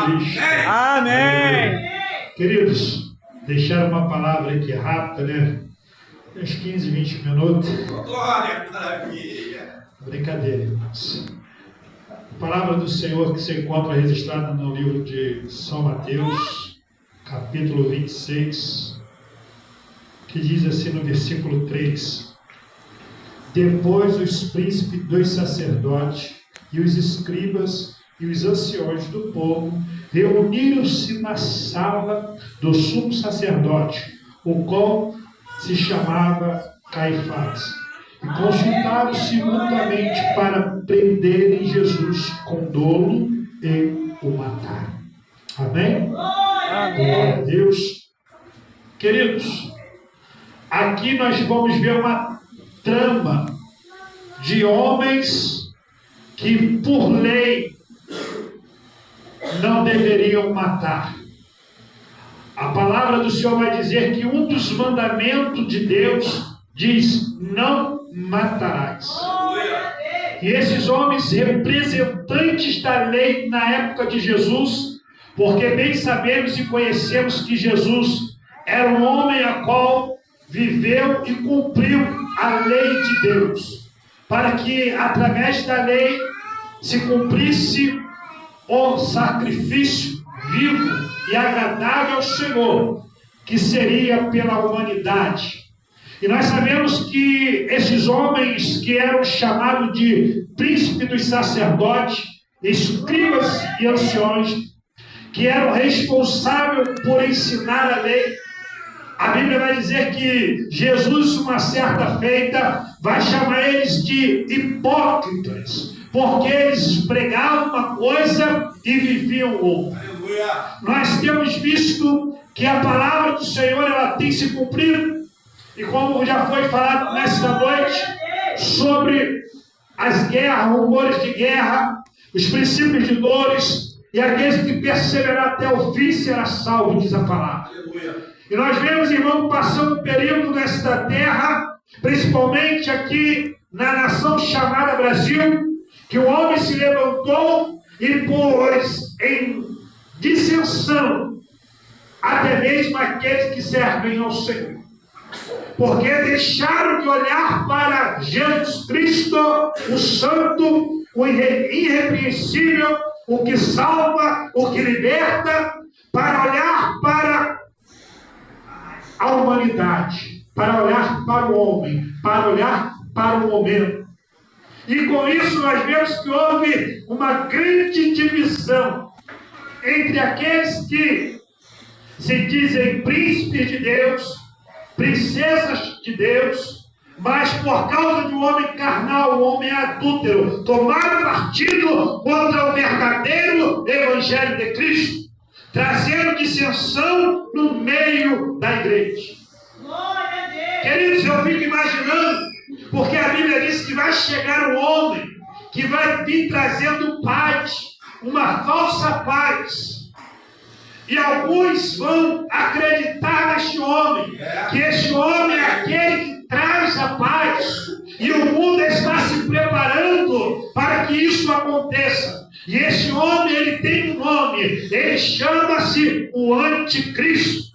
Cristo. Amém. Queridos, deixar uma palavra aqui rápida, né? Uns 15, 20 minutos. Glória, maravilha. Brincadeira, irmãos. A palavra do Senhor que se encontra registrada no livro de São Mateus, capítulo 26, que diz assim no versículo 3: Depois os príncipes dos sacerdotes e os escribas e os anciões do povo reuniram-se na sala do sumo sacerdote, o qual se chamava Caifás, e consultaram-se mutuamente para prenderem Jesus com dolo e o matar. Amém? Glória a Deus. Queridos, aqui nós vamos ver uma trama de homens que por lei não deveriam matar. A palavra do Senhor vai dizer que um dos mandamentos de Deus diz: não matarás. E esses homens, representantes da lei na época de Jesus, porque bem sabemos e conhecemos que Jesus era um homem a qual viveu e cumpriu a lei de Deus, para que através da lei se cumprisse o sacrifício vivo e agradável ao Senhor, que seria pela humanidade. E nós sabemos que esses homens que eram chamados de príncipes dos sacerdotes, escribas e anciões, que eram responsáveis por ensinar a lei, a Bíblia vai dizer que Jesus, uma certa feita, vai chamar eles de hipócritas, porque eles pregavam uma coisa e viviam outra. Nós temos visto que a palavra do Senhor ela tem se cumprido, e como já foi falado nesta noite sobre as guerras, rumores de guerra, os princípios de dores, e aqueles que perseverar até o fim será salvo, diz a palavra. E nós vemos, irmão, passando um período nesta terra, principalmente aqui na nação chamada Brasil, que o homem se levantou e pôs em dissensão até mesmo aqueles que servem ao Senhor, porque deixaram de olhar para Jesus Cristo, o Santo, o irrepreensível, o que salva, o que liberta, para olhar para a humanidade, para olhar para o homem, para olhar para o momento. E com isso nós vemos que houve uma grande divisão entre aqueles que se dizem príncipes de Deus, princesas de Deus, mas por causa de um homem carnal, um homem adúltero, tomaram partido contra o verdadeiro Evangelho de Cristo, trazendo dissensão no meio da igreja. Queridos, eu fico imaginando, porque a Bíblia diz que vai chegar um homem que vai vir trazendo paz, uma falsa paz. E alguns vão acreditar neste homem, que este homem é aquele que traz a paz. E o mundo está se preparando para que isso aconteça. E este homem, ele tem um nome, ele chama-se o Anticristo.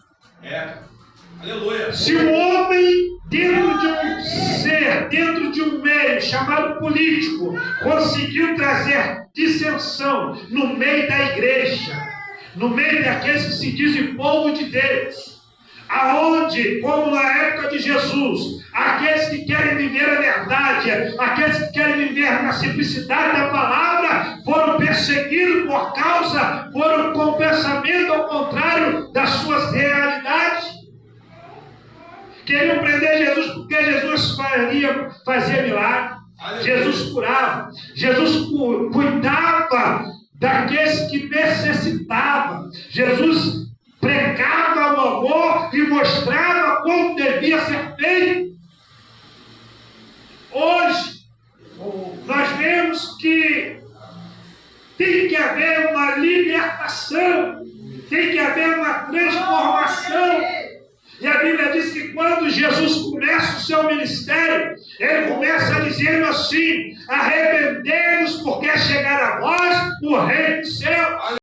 Aleluia. Se o homem, dentro de um ser, dentro de um meio chamado político, conseguiu trazer dissensão no meio da igreja, no meio daqueles que se dizem povo de Deus, aonde, como na época de Jesus, aqueles que querem viver a verdade, aqueles que querem viver na simplicidade da palavra, foram perseguidos por causa, foram com pensamento ao contrário das suas realidades. Queriam prender Jesus porque Jesus fazia milagre, Jesus curava, Jesus cuidava daqueles que necessitavam. Jesus pregava o amor e mostrava como devia ser feito. Hoje, nós vemos que tem que haver uma libertação, tem que haver uma transformação. E a Bíblia diz que quando Jesus começa o seu ministério, ele começa dizendo assim: arrependei-vos, porque é chegar a vós o reino do céu.